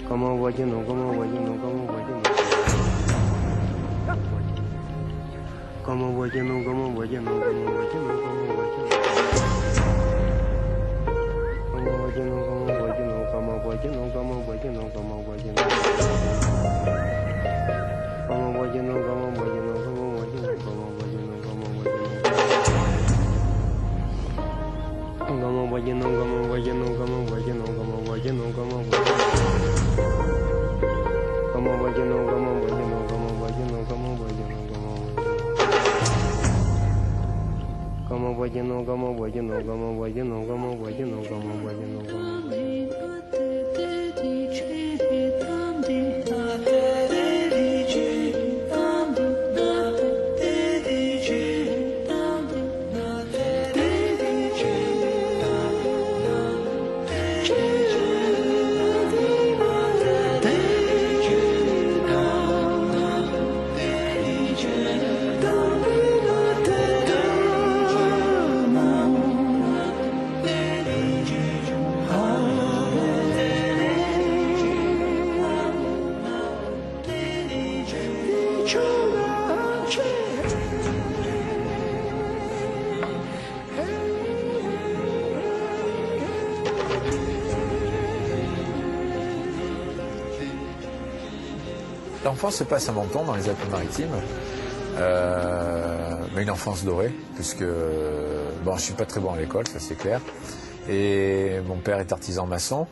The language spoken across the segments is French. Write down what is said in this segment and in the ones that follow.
Comment voyez nous, comment voyez nous, comment voyez nous. Comment voyez nous, comment voyez nous, comment voyez nous, comment voyez nous. Comment voyez nous, comment voyez nous, comment voyez nous, comment voyez nous, comment voyez nous. Comment voyez nous, comment voyez nous, comment voyez nous, comment voyez nous, comment voyez nous. Comment voyez nous, comment voyez nous, comment voyez nous, comment voyez nous, comment voyez nous. Comment voyez nous, comment voyez nous, comment voyez nous, comment voyez nous, comment voyez nous, comment voyez nous, comment voyez nous, comment voyez nous, comment voyez nous, L'enfance se passe à Menton, dans les Alpes-Maritimes, mais une enfance dorée, puisque bon, je suis pas très bon à l'école, ça c'est clair. Et mon père est artisan maçon,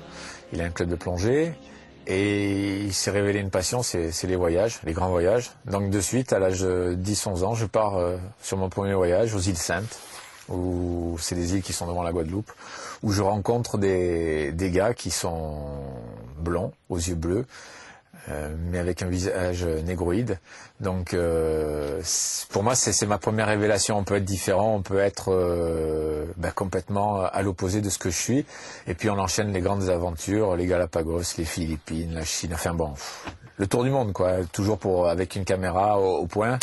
il a un club de plongée, et il s'est révélé une passion, c'est les voyages, les grands voyages. Donc de suite, à l'âge de 10-11 ans, je pars sur mon premier voyage aux îles Saintes, où c'est des îles qui sont devant la Guadeloupe, où je rencontre des gars qui sont blonds, aux yeux bleus, mais avec un visage négroïde. Donc pour moi c'est ma première révélation. On peut être différent, on peut être complètement à l'opposé de ce que je suis, et puis on enchaîne les grandes aventures, les Galapagos, les Philippines, la Chine, enfin bon, le tour du monde quoi, toujours avec une caméra au point.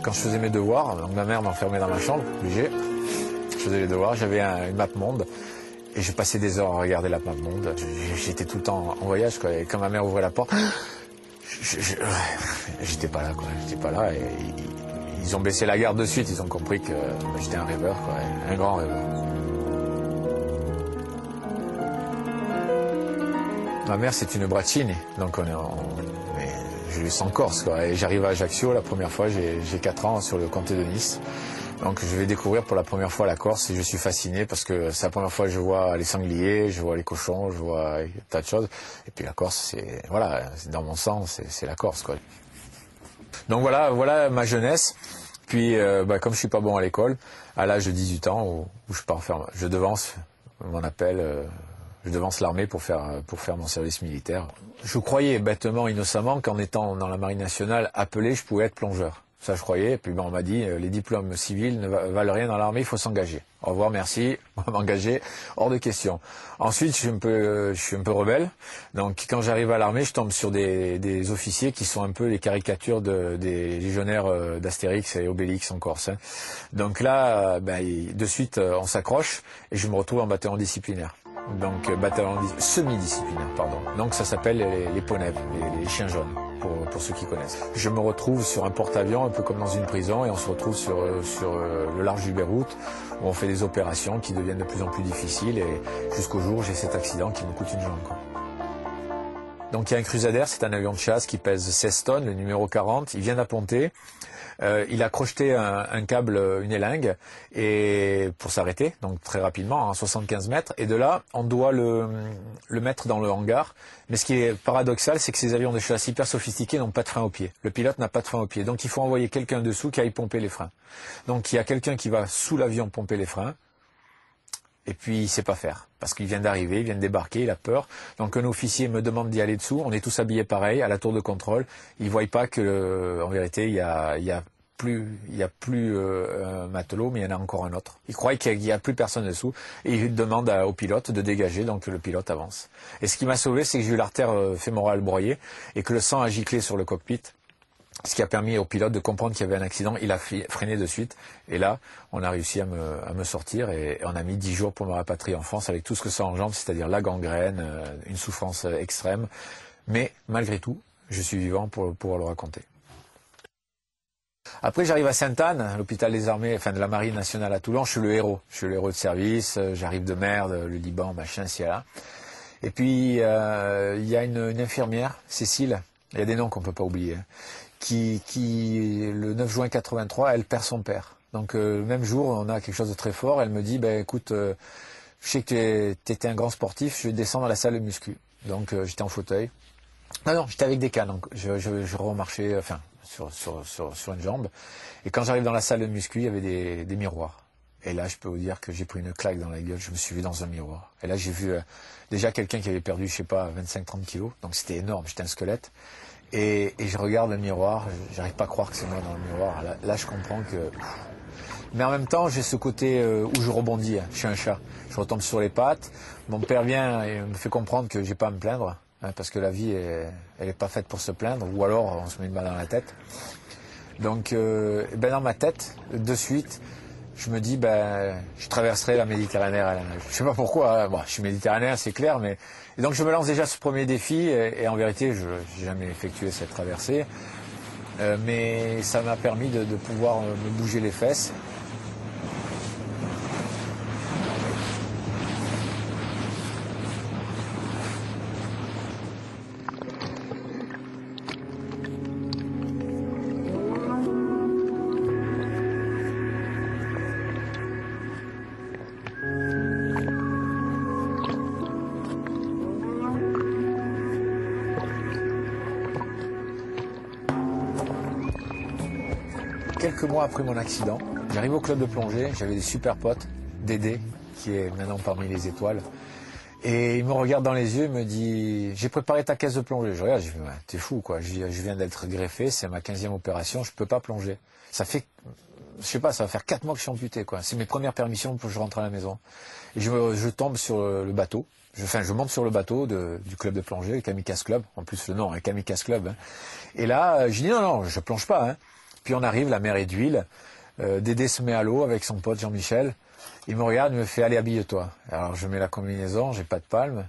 Quand je faisais mes devoirs, donc ma mère m'enfermait dans ma chambre, obligé. Je faisais les devoirs, j'avais une map monde et je passais des heures à regarder la map monde. J'étais tout le temps en voyage quoi. Et quand ma mère ouvrait la porte, j'étais pas là quoi. J'étais pas là et ils ont baissé la garde de suite. Ils ont compris que j'étais un rêveur quoi, un grand rêveur. Ma mère c'est une Braccini, donc je lui sens corse quoi. Et j'arrive à Ajaccio la première fois, j'ai 4 ans sur le comté de Nice. Donc je vais découvrir pour la première fois la Corse et je suis fasciné parce que c'est la première fois que je vois les sangliers, je vois les cochons, je vois un tas de choses. Et puis la Corse, c'est voilà, c'est dans mon sang, c'est la Corse quoi. Donc voilà ma jeunesse. Puis comme je suis pas bon à l'école, à l'âge de 18 ans où je pars faire, je devance mon appel. Je devance l'armée pour faire mon service militaire. Je croyais bêtement, innocemment, qu'en étant dans la Marine nationale appelé, je pouvais être plongeur. Ça, je croyais. Et puis on m'a dit, les diplômes civils ne valent rien dans l'armée, il faut s'engager. Au revoir, merci, on va m'engager, hors de question. Ensuite, je suis un peu rebelle. Donc, quand j'arrive à l'armée, je tombe sur des officiers qui sont un peu les caricatures des légionnaires d'Astérix et Obélix en Corse. Hein. Donc là, de suite, on s'accroche et je me retrouve en bataillon disciplinaire. Donc bataillon semi-disciplinaire, pardon. Donc ça s'appelle les peaux nèves, les chiens jaunes, pour ceux qui connaissent. Je me retrouve sur un porte-avions, un peu comme dans une prison, et on se retrouve sur le large du Beyrouth, où on fait des opérations qui deviennent de plus en plus difficiles, et jusqu'au jour où j'ai cet accident qui me coûte une jambe, quoi. Donc il y a un Crusader, c'est un avion de chasse qui pèse 16 tonnes, le numéro 40, il vient d'apponter. Il a crocheté un câble, une élingue, et pour s'arrêter, donc très rapidement, 75 mètres. Et de là, on doit le mettre dans le hangar. Mais ce qui est paradoxal, c'est que ces avions de chasse hyper sophistiqués n'ont pas de frein au pied. Le pilote n'a pas de frein au pied. Donc il faut envoyer quelqu'un dessous qui aille pomper les freins. Donc il y a quelqu'un qui va sous l'avion pomper les freins. Et puis il sait pas faire, parce qu'il vient d'arriver, il vient de débarquer, il a peur. Donc un officier me demande d'y aller dessous, on est tous habillés pareil, à la tour de contrôle. Ils voient pas que, en vérité, il y a il y a plus un matelot, mais il y en a encore un autre. Il croyait qu'il n'y a plus personne dessous et il demande au pilote de dégager, donc le pilote avance. Et ce qui m'a sauvé, c'est que j'ai eu l'artère fémorale broyée et que le sang a giclé sur le cockpit. Ce qui a permis au pilote de comprendre qu'il y avait un accident. Il a freiné de suite. Et là, on a réussi à me sortir. Et on a mis 10 jours pour me rapatrier en France avec tout ce que ça engendre, c'est-à-dire la gangrène, une souffrance extrême. Mais malgré tout, je suis vivant pour pouvoir le raconter. Après, j'arrive à Sainte-Anne, à l'hôpital des armées, enfin de la Marine nationale à Toulon. Je suis le héros. Je suis le héros de service. J'arrive de mer, le Liban, machin, ci, là. Et puis, il y a une infirmière, Cécile. Il y a des noms qu'on peut pas oublier. Qui, le 9 juin 83, elle perd son père. Donc le même jour, on a quelque chose de très fort. Elle me dit, ben écoute, je sais que tu étais un grand sportif, je vais descendre dans la salle de muscu. Donc j'étais en fauteuil. Non, j'étais avec des cannes. Donc je remarchais, enfin, sur une jambe. Et quand j'arrive dans la salle de muscu, il y avait des miroirs. Et là, je peux vous dire que j'ai pris une claque dans la gueule. Je me suis vu dans un miroir. Et là, j'ai vu déjà quelqu'un qui avait perdu, je sais pas, 25-30 kilos. Donc c'était énorme, j'étais un squelette. Et je regarde le miroir, j'arrive pas à croire que c'est moi dans le miroir. Là, je comprends que... Mais en même temps, j'ai ce côté où je rebondis. Je suis un chat. Je retombe sur les pattes. Mon père vient et me fait comprendre que j'ai pas à me plaindre. Parce que la vie, elle est pas faite pour se plaindre. Ou alors, on se met une balle dans la tête. Donc, dans ma tête, de suite, je me dis, je traverserai la Méditerranée à la nage. Je sais pas pourquoi. Hein. Bon, je suis méditerranéen, c'est clair, mais... Et donc, je me lance déjà ce premier défi, et en vérité, je n'ai jamais effectué cette traversée. Mais ça m'a permis de pouvoir me bouger les fesses. Quelques mois après mon accident, j'arrive au club de plongée, j'avais des super potes, Dédé, qui est maintenant parmi les étoiles, et il me regarde dans les yeux, il me dit « J'ai préparé ta caisse de plongée ». Je regarde, je dis « T'es fou quoi, je viens d'être greffé, c'est ma 15e opération, je peux pas plonger ». Ça fait, je sais pas, ça va faire 4 mois que je suis amputé quoi, c'est mes premières permissions pour que je rentre à la maison. Et je tombe sur le bateau, je monte sur le bateau du club de plongée, le Kamikaze Club, en plus le nom, un Kamikaze Club. Hein. Et là, je dis « Non, je plonge pas hein ». Puis on arrive, la mer est d'huile, Dédé se met à l'eau avec son pote Jean-Michel, il me regarde, il me fait « Allez, habille-toi ». Alors je mets la combinaison, j'ai pas de palme,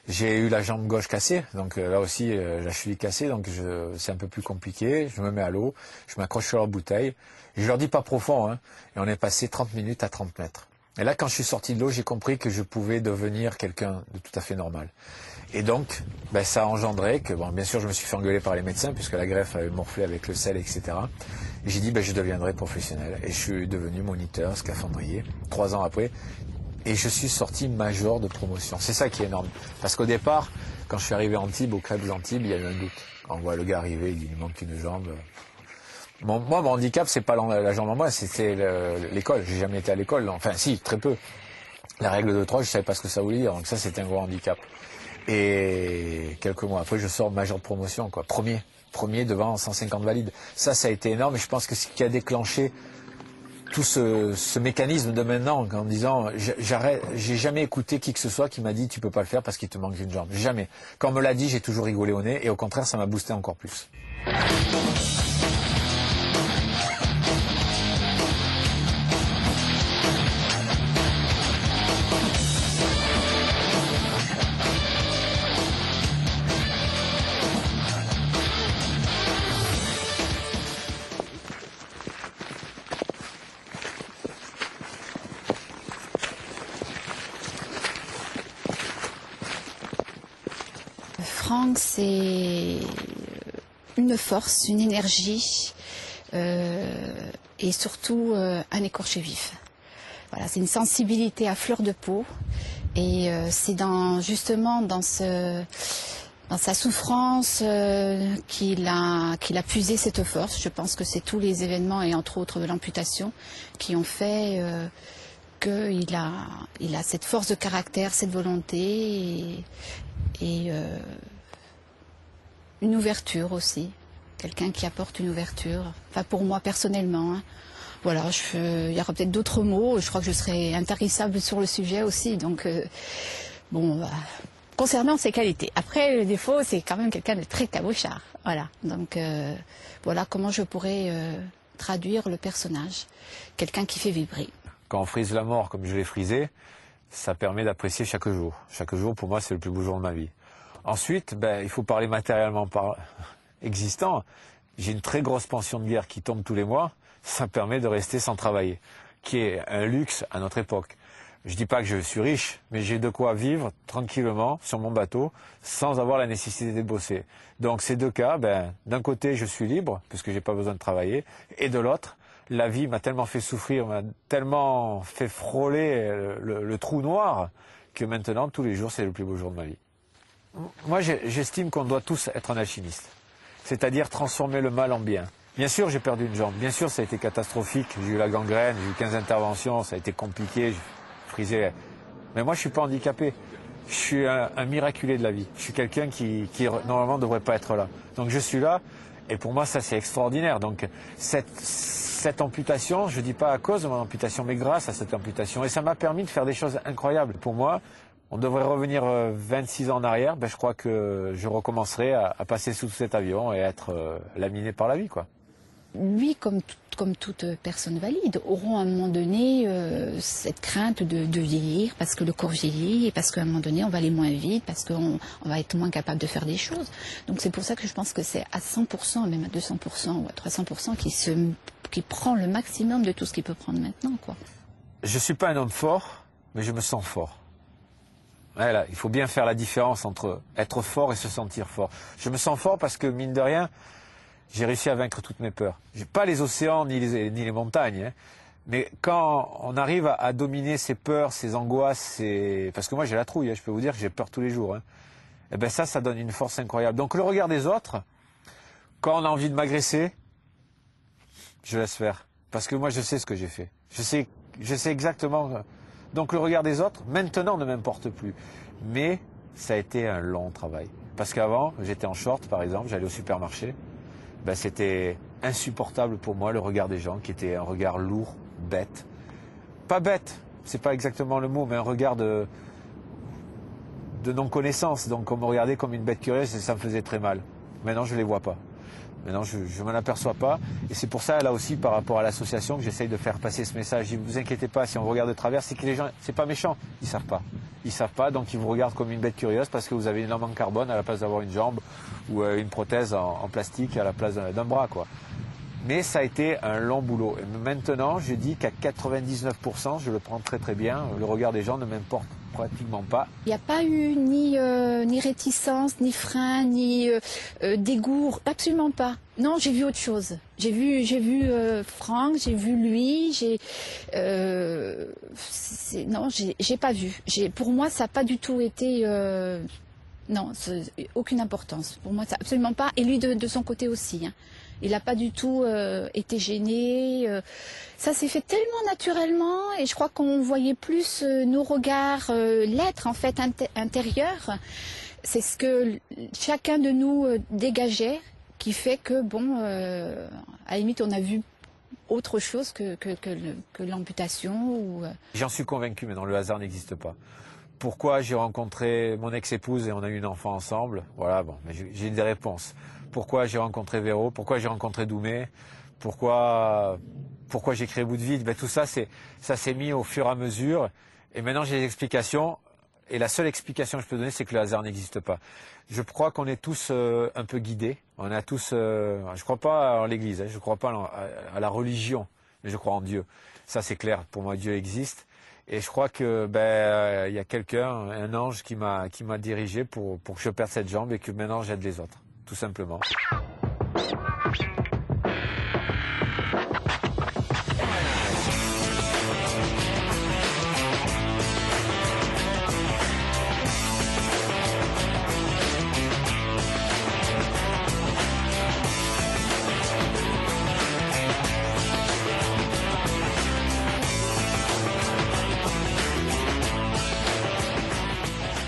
j'ai eu la jambe gauche cassée, donc là aussi la cheville cassée, donc c'est un peu plus compliqué, je me mets à l'eau, je m'accroche sur leur bouteille, et je leur dis pas profond, hein, et on est passé 30 minutes à 30 mètres. Et là quand je suis sorti de l'eau, j'ai compris que je pouvais devenir quelqu'un de tout à fait normal. Et donc, ça a engendré que, bon, bien sûr, je me suis fait engueuler par les médecins, puisque la greffe avait morflé avec le sel, etc. Et j'ai dit, je deviendrai professionnel. Et je suis devenu moniteur, scaphandrier, 3 ans après. Et je suis sorti major de promotion. C'est ça qui est énorme. Parce qu'au départ, quand je suis arrivé à Antibes, au Crêpes d'Antibes, il y a eu un doute. Quand on voit le gars arriver, il dit, il manque une jambe. Moi, mon handicap, c'est pas la jambe en moi, c'était l'école. J'ai jamais été à l'école. Enfin, si, très peu. La règle de 3, je savais pas ce que ça voulait dire. Donc ça, c'était un gros handicap. Et quelques mois après, je sors major de promotion, quoi. Premier devant 150 valides. Ça a été énorme. Et je pense que ce qui a déclenché tout ce mécanisme de maintenant, en disant, j'ai jamais écouté qui que ce soit qui m'a dit, tu peux pas le faire parce qu'il te manque une jambe. Jamais. Quand on me l'a dit, j'ai toujours rigolé au nez. Et au contraire, ça m'a boosté encore plus. Franck, c'est une force, une énergie et surtout un écorché vif. Voilà, c'est une sensibilité à fleur de peau et c'est justement dans sa souffrance qu'il a puisé cette force. Je pense que c'est tous les événements et entre autres l'amputation qui ont fait qu'il a cette force de caractère, cette volonté et une ouverture aussi. quelqu'un qui apporte une ouverture. Enfin, pour moi personnellement. Hein. Voilà, il y aura peut-être d'autres mots. Je crois que je serai intarissable sur le sujet aussi. Donc, bon, concernant ses qualités. Après, le défaut, c'est quand même quelqu'un de très cabochard. Voilà. Donc, voilà comment je pourrais traduire le personnage. Quelqu'un qui fait vibrer. Quand on frise la mort comme je l'ai frisé, ça permet d'apprécier chaque jour. Chaque jour, pour moi, c'est le plus beau jour de ma vie. Ensuite, il faut parler matériellement existant. J'ai une très grosse pension de guerre qui tombe tous les mois. Ça permet de rester sans travailler, qui est un luxe à notre époque. Je dis pas que je suis riche, mais j'ai de quoi vivre tranquillement sur mon bateau sans avoir la nécessité de bosser. Donc ces deux cas, d'un côté je suis libre puisque j'ai pas besoin de travailler, et de l'autre, la vie m'a tellement fait souffrir, m'a tellement fait frôler le trou noir que maintenant tous les jours c'est le plus beau jour de ma vie. Moi j'estime qu'on doit tous être un alchimiste, c'est-à-dire transformer le mal en bien. Bien sûr, j'ai perdu une jambe. Bien sûr, ça a été catastrophique. J'ai eu la gangrène, j'ai eu 15 interventions, ça a été compliqué, j'ai frisé. Mais moi, je suis pas handicapé. Je suis un miraculé de la vie. Je suis quelqu'un qui normalement ne devrait pas être là. Donc je suis là, et pour moi, ça c'est extraordinaire. Donc cette amputation, je dis pas à cause de mon amputation, mais grâce à cette amputation. Et ça m'a permis de faire des choses incroyables. Pour moi, on devrait revenir 26 ans en arrière. Je crois que je recommencerai à passer sous cet avion et être laminé par la vie, quoi. Lui, comme toute personne valide, auront à un moment donné cette crainte de vieillir, parce que le corps vieillit, et parce qu'à un moment donné, on va aller moins vite, parce qu'on va être moins capable de faire des choses. Donc c'est pour ça que je pense que c'est à 100%, même à 200% ou à 300% qui prend le maximum de tout ce qu'il peut prendre maintenant, quoi. Je suis pas un homme fort, mais je me sens fort. Voilà, il faut bien faire la différence entre être fort et se sentir fort. Je me sens fort parce que, mine de rien, j'ai réussi à vaincre toutes mes peurs. J'ai pas les océans ni les montagnes, hein. Mais quand on arrive à dominer ses peurs, ses angoisses, parce que moi j'ai la trouille, hein, je peux vous dire que j'ai peur tous les jours. Hein. Et ça donne une force incroyable. Donc le regard des autres, quand on a envie de m'agresser, je laisse faire. Parce que moi je sais ce que j'ai fait. Je sais exactement. Donc le regard des autres, maintenant, ne m'importe plus. Mais ça a été un long travail. Parce qu'avant, j'étais en short, par exemple, j'allais au supermarché. C'était insupportable pour moi le regard des gens, qui était un regard lourd, bête. Pas bête, c'est pas exactement le mot, mais un regard de non-connaissance. Donc on me regardait comme une bête curieuse et ça me faisait très mal. Maintenant, je les vois pas. Maintenant, je ne m'en aperçois pas. Et c'est pour ça, là aussi, par rapport à l'association, que j'essaye de faire passer ce message. Ne vous inquiétez pas, si on vous regarde de travers, c'est que les gens, c'est pas méchant. Ils savent pas. Ils savent pas, donc ils vous regardent comme une bête curieuse parce que vous avez une lampe en carbone à la place d'avoir une jambe ou une prothèse en plastique à la place d'un bras, quoi. Mais ça a été un long boulot. Et maintenant, je dis qu'à 99%, je le prends très très bien. Le regard des gens ne m'importe pratiquement pas. Il n'y a pas eu ni réticence, ni frein, ni dégoût, absolument pas. Non, j'ai vu autre chose. J'ai vu Franck, j'ai vu lui, non, j'ai pas vu. Pour moi, ça n'a pas du tout été, non, aucune importance. Pour moi, ça absolument pas. Et lui de son côté aussi. Hein. Il n'a pas du tout été gêné. Ça s'est fait tellement naturellement et je crois qu'on voyait plus nos regards, l'être en fait intérieur. C'est ce que chacun de nous dégageait qui fait que, bon, à la limite, on a vu autre chose que l'amputation. J'en suis convaincu, maintenant, le hasard n'existe pas. Pourquoi j'ai rencontré mon ex-épouse et on a eu un enfant ensemble? Voilà, bon, mais j'ai des réponses. Pourquoi j'ai rencontré Véro? Pourquoi j'ai rencontré Doumé? Pourquoi j'ai créé Bout de Vide? Tout ça, ça s'est mis au fur et à mesure. Et maintenant, j'ai des explications. Et la seule explication que je peux donner, c'est que le hasard n'existe pas. Je crois qu'on est tous un peu guidés. On a tous. Je crois pas en l'Église. Hein, je crois pas à la religion, mais je crois en Dieu. Ça, c'est clair. Pour moi, Dieu existe. Et je crois que y a quelqu'un, un ange, qui m'a dirigé pour que je perde cette jambe et que maintenant j'aide les autres, tout simplement.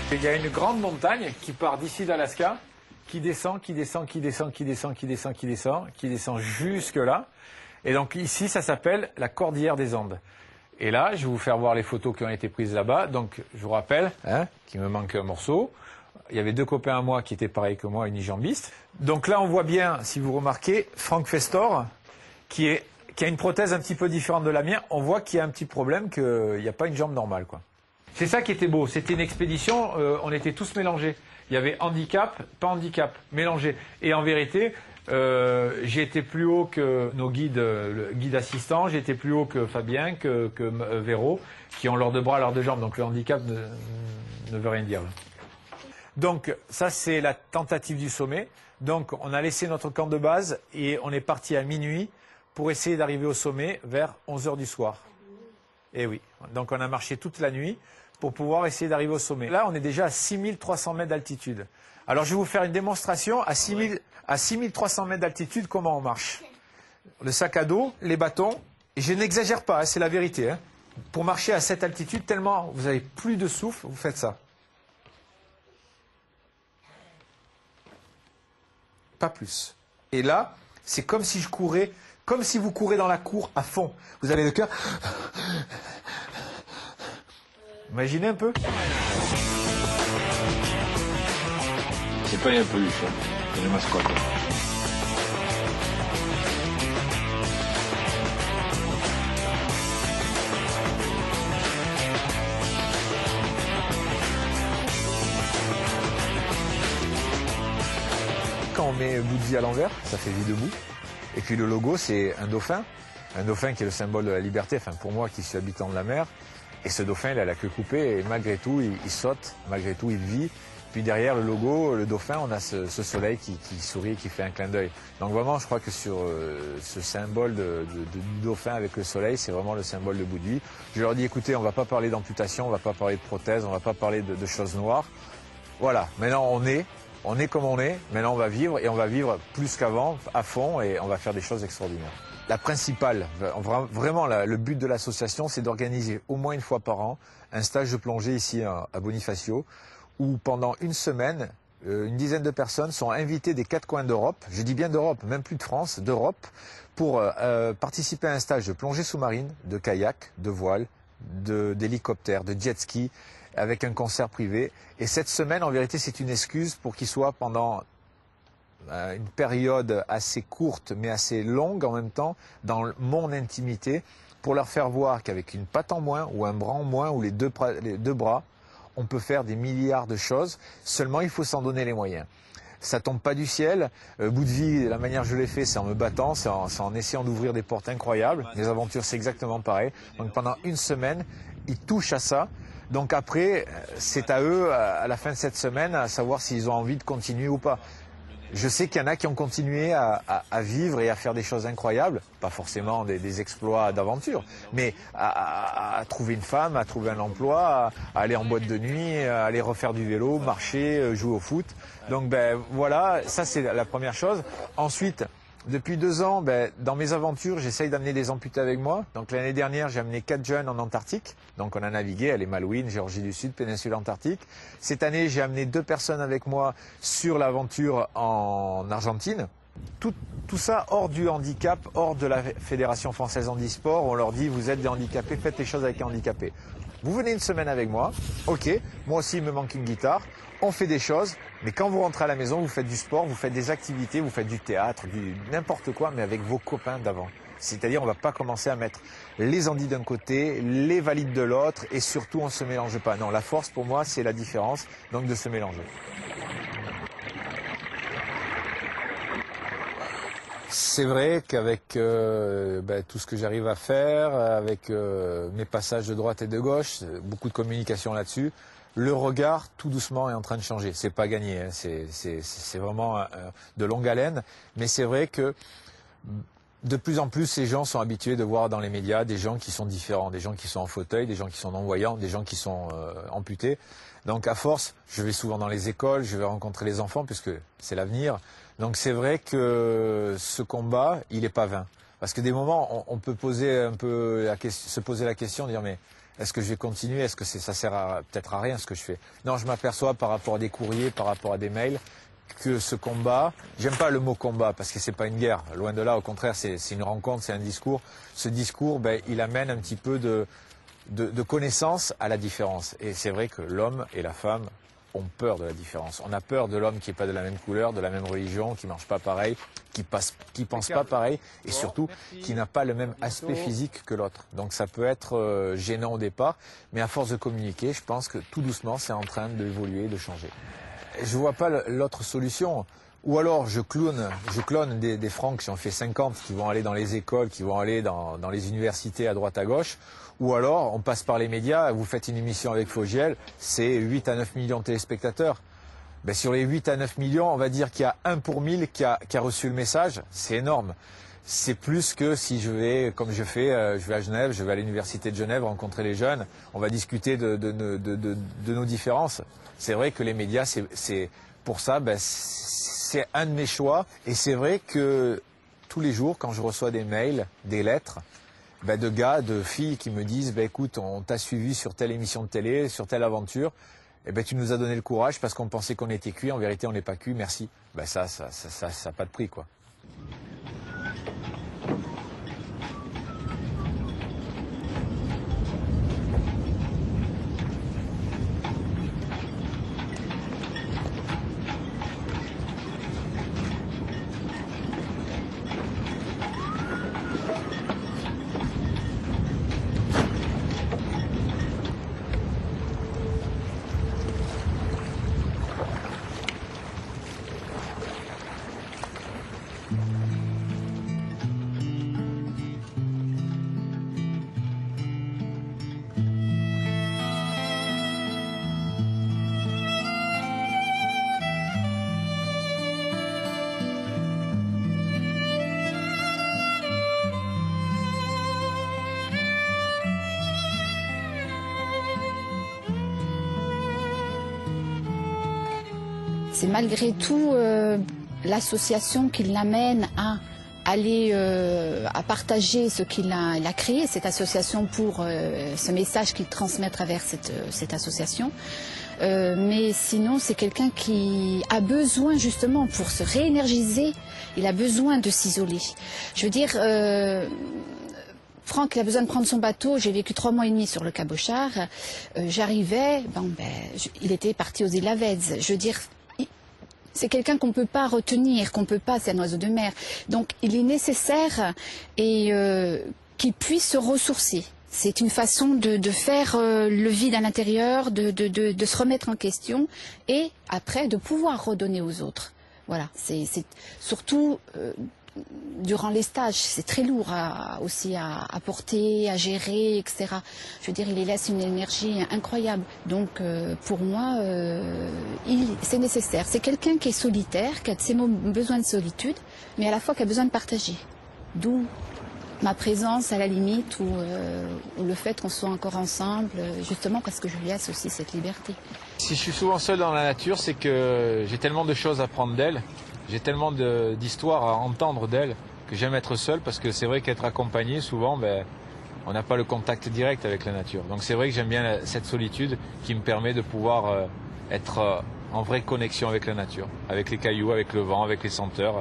Il y a une grande montagne qui part d'ici d'Alaska, qui descend, qui descend, qui descend, qui descend, qui descend, qui descend, qui descend jusque là. Et donc ici, ça s'appelle la cordillère des Andes. Et là, je vais vous faire voir les photos qui ont été prises là-bas. Donc, je vous rappelle, qu'il me manque un morceau. Il y avait 2 copains à moi qui étaient pareils que moi, unijambistes. Donc là, on voit bien, si vous remarquez, Franck Festor, qui a une prothèse un petit peu différente de la mienne. On voit qu'il y a un petit problème, qu'il n'y a pas une jambe normale, quoi. C'est ça qui était beau. C'était une expédition, on était tous mélangés. Il y avait handicap, pas handicap, mélangés. Et en vérité, j'ai été plus haut que nos guides, le guide assistant, j'ai été plus haut que Fabien, que Véro, qui ont leurs 2 bras, leurs 2 jambes. Donc le handicap ne veut rien dire. Donc ça, c'est la tentative du sommet. Donc on a laissé notre camp de base et on est parti à minuit pour essayer d'arriver au sommet vers 11 h du soir. Et oui, donc on a marché toute la nuit pour pouvoir essayer d'arriver au sommet. Là, on est déjà à 6300 mètres d'altitude. Alors je vais vous faire une démonstration à 6300 mètres d'altitude, comment on marche. Le sac à dos, les bâtons, et je n'exagère pas, c'est la vérité. Pour marcher à cette altitude, tellement vous avez plus de souffle, vous faites ça. Pas plus. Et là, c'est comme si je courais, comme si vous courez dans la cour à fond. Vous avez le cœur. Imaginez un peu. C'est pas un peluche, c'est une mascotte. Quand on met bout de vie à l'envers, ça fait vie debout. Et puis le logo, c'est un dauphin. Un dauphin qui est le symbole de la liberté, enfin pour moi qui suis habitant de la mer. Et ce dauphin, il a la queue coupée et malgré tout, il saute, malgré tout, il vit. Puis derrière le logo, le dauphin, on a ce soleil qui sourit, qui fait un clin d'œil. Donc vraiment, je crois que sur ce symbole du dauphin avec le soleil, c'est vraiment le symbole de bout de vie. Je leur dis, écoutez, on ne va pas parler d'amputation, on ne va pas parler de prothèse, on ne va pas parler de choses noires. Voilà, maintenant on est comme on est, maintenant on va vivre et on va vivre plus qu'avant, à fond, et on va faire des choses extraordinaires. La principale, vraiment le but de l'association, c'est d'organiser au moins 1 fois par an un stage de plongée ici à Bonifacio, où pendant 1 semaine, une dizaine de personnes sont invitées des 4 coins d'Europe, je dis bien d'Europe, même plus de France, d'Europe, pour participer à un stage de plongée sous-marine, de kayak, de voile, d'hélicoptère, de jet ski, avec un concert privé. Et cette semaine, en vérité, c'est une excuse pour qu'ils soient pendant une période assez courte, mais assez longue en même temps, dans mon intimité, pour leur faire voir qu'avec une patte en moins, ou un bras en moins, ou les deux bras, on peut faire des milliards de choses. Seulement, il faut s'en donner les moyens. Ça tombe pas du ciel. Bout de vie, la manière que je l'ai fait, c'est en me battant, c'est en essayant d'ouvrir des portes incroyables. Les aventures, c'est exactement pareil. Donc pendant 1 semaine, ils touchent à ça. Donc après, c'est à eux, à la fin de cette semaine, à savoir s'ils ont envie de continuer ou pas. Je sais qu'il y en a qui ont continué à vivre et à faire des choses incroyables, pas forcément des exploits d'aventure, mais à trouver une femme, à trouver un emploi, à aller en boîte de nuit, à aller refaire du vélo, marcher, jouer au foot. Donc ben voilà, ça c'est la première chose. Ensuite, depuis 2 ans, dans mes aventures, j'essaye d'amener des amputés avec moi. Donc l'année dernière, j'ai amené 4 jeunes en Antarctique. Donc on a navigué, les Malouines, Géorgie du Sud, péninsule Antarctique. Cette année, j'ai amené 2 personnes avec moi sur l'aventure en Argentine. Tout ça hors du handicap, hors de la Fédération Française Handisport. On leur dit, vous êtes des handicapés, faites les choses avec les handicapés. Vous venez 1 semaine avec moi, ok, moi aussi il me manque une guitare, on fait des choses, mais quand vous rentrez à la maison, vous faites du sport, vous faites des activités, vous faites du théâtre, n'importe quoi, mais avec vos copains d'avant. C'est-à-dire on ne va pas commencer à mettre les handis d'un côté, les valides de l'autre, et surtout on ne se mélange pas. Non, la force pour moi c'est la différence, donc de se mélanger. C'est vrai qu'avec tout ce que j'arrive à faire, avec mes passages de droite et de gauche, beaucoup de communication là-dessus, le regard tout doucement est en train de changer. C'est pas gagné, hein. C'est vraiment de longue haleine, mais c'est vrai que de plus en plus ces gens sont habitués de voir dans les médias des gens qui sont différents, des gens qui sont en fauteuil, des gens qui sont non-voyants, des gens qui sont amputés. Donc à force, je vais souvent dans les écoles, je vais rencontrer les enfants puisque c'est l'avenir. Donc c'est vrai que ce combat, il n'est pas vain. Parce que des moments, on peut poser un peu se poser la question, dire mais est-ce que je vais continuer? Est-ce que ça sert peut-être à rien ce que je fais? Non, je m'aperçois par rapport à des courriers, par rapport à des mails, que ce combat, j'aime pas le mot combat parce que c'est pas une guerre, loin de là, au contraire c'est une rencontre, c'est un discours. Ce discours, ben, il amène un petit peu de connaissance à la différence. Et c'est vrai que l'homme et la femme ont peur de la différence. On a peur de l'homme qui n'est pas de la même couleur, de la même religion, qui ne mange pas pareil, qui pense pas pareil et surtout qui n'a pas le même aspect physique que l'autre. Donc ça peut être gênant au départ, mais à force de communiquer, je pense que tout doucement c'est en train d'évoluer, de changer. Je vois pas l'autre solution. Ou alors je clone des Francs qui ont fait 50, qui vont aller dans les écoles, qui vont aller dans les universités à droite à gauche. Ou alors on passe par les médias, vous faites une émission avec Fogiel, c'est 8 à 9 millions de téléspectateurs. Ben, sur les 8 à 9 millions, on va dire qu'il y a 1 pour 1000 qui a reçu le message, c'est énorme. C'est plus que si je vais, comme je fais, je vais à Genève, je vais à l'université de Genève rencontrer les jeunes, on va discuter de nos différences. C'est vrai que les médias, c'est pour ça, ben, c'est un de mes choix. Et c'est vrai que tous les jours, quand je reçois des mails, des lettres, ben, de gars, de filles qui me disent ben, écoute, on t'a suivi sur telle émission de télé, sur telle aventure, et ben, tu nous as donné le courage parce qu'on pensait qu'on était cuit, en vérité on n'est pas cuit, merci. Ben, ça n'a pas de prix, quoi. C'est malgré tout l'association qui l'amène à aller à partager ce qu'il a créé, cette association, pour ce message qu'il transmet à travers cette association. Mais sinon, c'est quelqu'un qui a besoin, justement, pour se réénergiser, il a besoin de s'isoler. Je veux dire, Franck, il a besoin de prendre son bateau. J'ai vécu 3 mois et demi sur le Cabochard. J'arrivais, il était parti aux îles Lavezes. Je veux dire, c'est quelqu'un qu'on ne peut pas retenir, qu'on peut pas, c'est un oiseau de mer. Donc il est nécessaire qu'il puisse se ressourcer. C'est une façon de faire le vide à l'intérieur, de se remettre en question et après de pouvoir redonner aux autres. Voilà, c'est surtout durant les stages, c'est très lourd aussi à porter, à gérer, etc. Je veux dire, il les laisse une énergie incroyable. Donc, pour moi, c'est nécessaire. C'est quelqu'un qui est solitaire, qui a de ses besoins de solitude, mais à la fois qui a besoin de partager. D'où ma présence à la limite, ou le fait qu'on soit encore ensemble, justement parce que je lui laisse aussi cette liberté. Si je suis souvent seul dans la nature, c'est que j'ai tellement de choses à prendre d'elle. J'ai tellement d'histoires à entendre d'elle que j'aime être seul, parce que c'est vrai qu'être accompagné, souvent, ben, on n'a pas le contact direct avec la nature. Donc c'est vrai que j'aime bien cette solitude qui me permet de pouvoir être en vraie connexion avec la nature, avec les cailloux, avec le vent, avec les senteurs,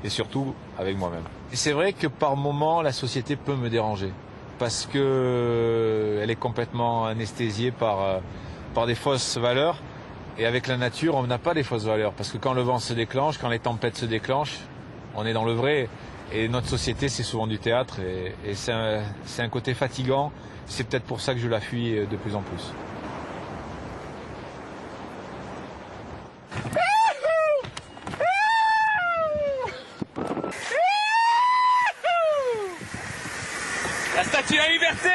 et surtout avec moi-même. Et c'est vrai que par moments, la société peut me déranger, parce que elle est complètement anesthésiée par des fausses valeurs. Et avec la nature, on n'a pas des fausses valeurs, parce que quand le vent se déclenche, quand les tempêtes se déclenchent, on est dans le vrai. Et notre société, c'est souvent du théâtre, et c'est un côté fatigant. C'est peut-être pour ça que je la fuis de plus en plus. La statue de la liberté!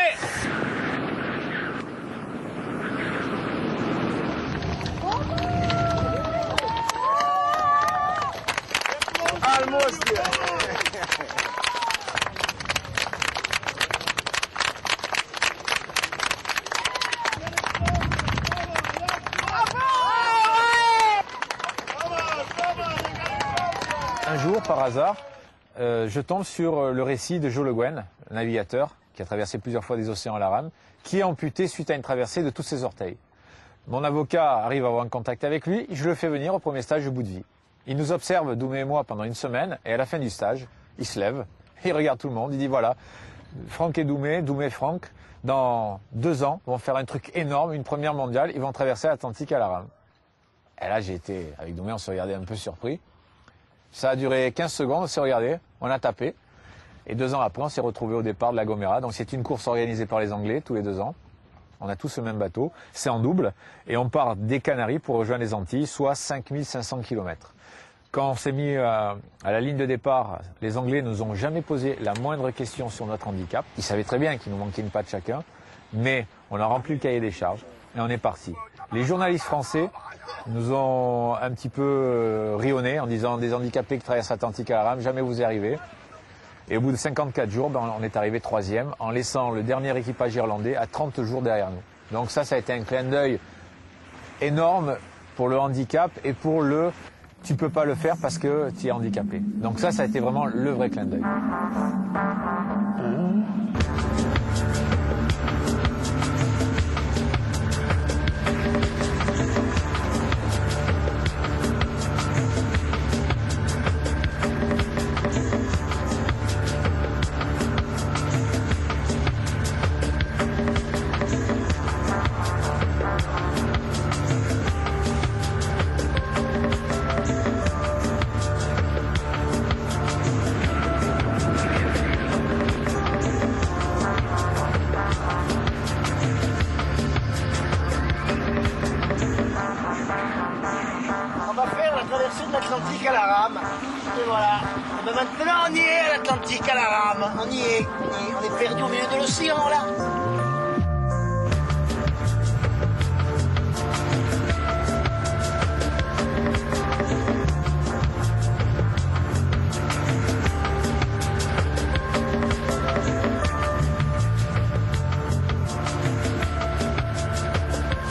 Un jour, par hasard, je tombe sur le récit de Joe Le Guen, navigateur, qui a traversé plusieurs fois des océans à la rame, qui est amputé suite à une traversée de tous ses orteils. Mon avocat arrive à avoir un contact avec lui, je le fais venir au premier stage de bout de vie. Il nous observe, Doumé et moi, pendant une semaine, et à la fin du stage, il se lève, il regarde tout le monde, il dit voilà, Franck et Doumé, Doumé et Franck, dans 2 ans, vont faire un truc énorme, une première mondiale, ils vont traverser l'Atlantique à la rame. Et là, j'ai été, avec Doumé, on s'est regardé un peu surpris. Ça a duré 15 secondes, on s'est regardé, on a tapé. Et 2 ans après, on s'est retrouvés au départ de la Gomera. Donc c'est une course organisée par les Anglais tous les 2 ans. On a tous le même bateau, c'est en double. Et on part des Canaries pour rejoindre les Antilles, soit 5500 km. Quand on s'est mis à la ligne de départ, les Anglais ne nous ont jamais posé la moindre question sur notre handicap. Ils savaient très bien qu'il nous manquait une patte chacun. Mais on a rempli le cahier des charges et on est parti. Les journalistes français nous ont un petit peu rionné en disant des handicapés qui traversent l'Atlantique à la rame, jamais vous y arrivez. Et au bout de 54 jours, on est arrivé 3e en laissant le dernier équipage irlandais à 30 jours derrière nous. Donc ça a été un clin d'œil énorme pour le handicap et pour le « tu peux pas le faire parce que tu es handicapé ». Donc ça a été vraiment le vrai clin d'œil. l'Atlantique à la rame. Et voilà. Et ben maintenant on y est à l'Atlantique à la rame. On y est. On est perdu au milieu de l'océan là.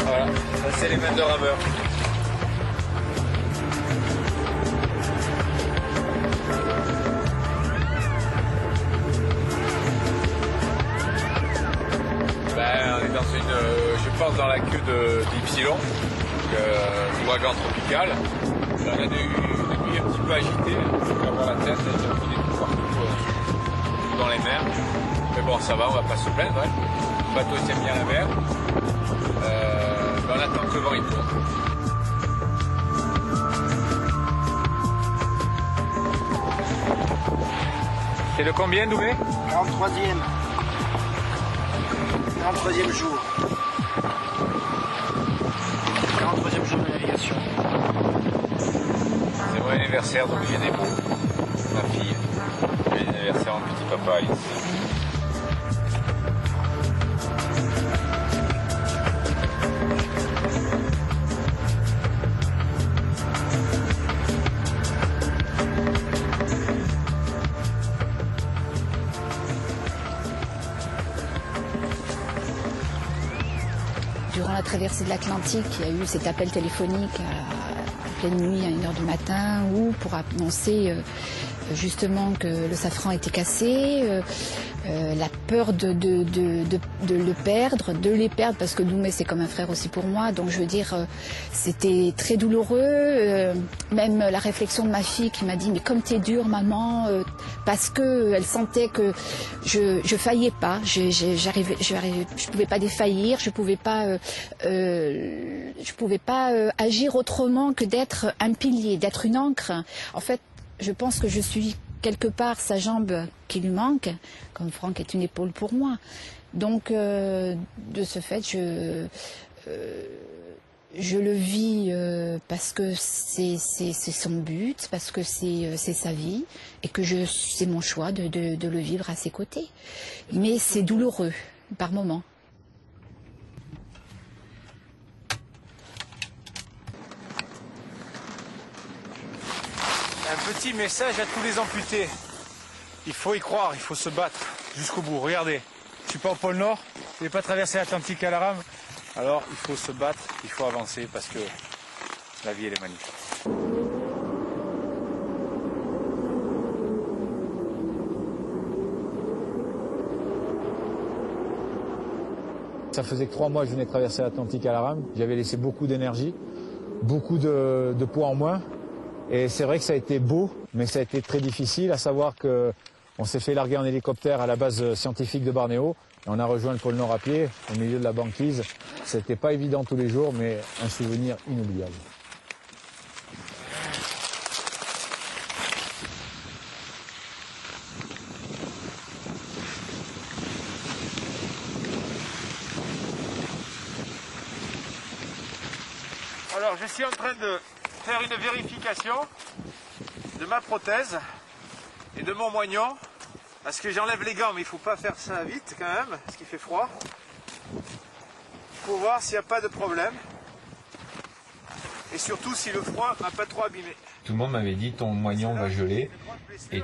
Voilà, ça c'est les mains de rameur. On est dans une, je pense dans la queue d'Ypsilon, l'ouragan tropical. On a des nuits un petit peu agitées, on peut avoir la tête, il y a des coups partout dans les mers. Mais bon, ça va, on va pas se plaindre. Hein. Le bateau tient bien la mer. On attend que le vent il tourne. C'est le combien, Doumé? 43e. 43e jour. 43e jour de navigation. C'est mon anniversaire, donc j'ai des mots. Ma fille. J'ai l'anniversaire en petit papa Alice. Durant la traversée de l'Atlantique, il y a eu cet appel téléphonique à pleine nuit, à 1h du matin, pour annoncer justement que le safran était cassé, la peur de le perdre, de les perdre, parce que Doumé c'est comme un frère aussi pour moi, donc je veux dire, c'était très douloureux, même la réflexion de ma fille qui m'a dit mais comme t'es dure maman, parce que elle sentait que je faillais pas, je pouvais pas défaillir, je pouvais pas agir autrement que d'être un pilier, d'être une ancre. En fait, je pense que je suis quelque part sa jambe qui lui manque, comme Franck est une épaule pour moi. Donc, de ce fait, je le vis parce que c'est son but, parce que c'est sa vie, et que c'est mon choix de le vivre à ses côtés. Mais c'est douloureux, par moments. Un petit message à tous les amputés. Il faut y croire, il faut se battre jusqu'au bout. Regardez, je suis pas au pôle Nord, je n'ai pas traversé l'Atlantique à la rame. Alors il faut se battre, il faut avancer parce que la vie elle est magnifique. Ça faisait que 3 mois que je venais de traverser l'Atlantique à la rame. J'avais laissé beaucoup d'énergie, beaucoup de poids en moins. Et c'est vrai que ça a été beau, mais ça a été très difficile, à savoir qu'on s'est fait larguer en hélicoptère à la base scientifique de Bornéo. Et on a rejoint le pôle Nord à pied, au milieu de la banquise. C'était pas évident tous les jours, mais un souvenir inoubliable. Alors je suis en train de faire une vérification de ma prothèse et de mon moignon. Parce que j'enlève les gants, mais il ne faut pas faire ça vite quand même, parce qu'il fait froid. Pour voir s'il n'y a pas de problème. Et surtout si le froid n'a pas trop abîmé. Tout le monde m'avait dit ton moignon va geler et